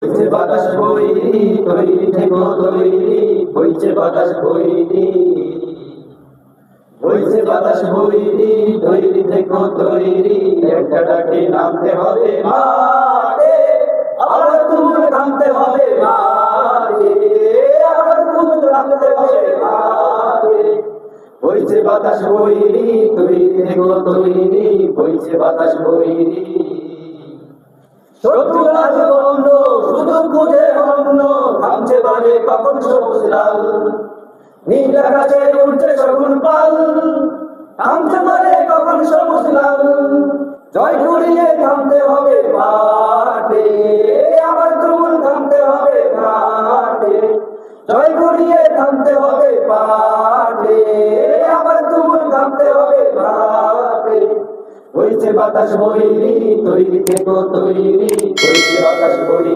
হইছে বাতাস বইরি, তৈরি থেকো তৈরি, হইছে বাতাস বইরি। হইছে বাতাস বইরি, তৈরি থেকো তৈরি, একটা ডাকে নামতে হবে মাঠে, আবার তুমুল নামতে হবে মাঠে, আবার তুমুল নামতে হবে মাঠে। হইছে বাতাস বইরি, তৈরি থেকো তৈরি, হইছে বাতাস বইরি। শত্রুরা বন্ধ শুধু খুঁজে অন্য, থামছে বারে কখন সবুজ লাল, নীল আকাশে উঠছে শগুন পাল, থামছে বারে কখন সবুজ লাল। জয় ঘুরিয়ে থামতে হবে মাঠে, আবার তুমুল থামতে হবে মাঠে, জয় ঘুরিয়ে থামতে হবে মাঠে, আবার তুমুল থামতে হবে মাঠে। হইছে বাতাস বইরি, তৈরি থেকো তৈরি, হইছে বাতাস বইরি।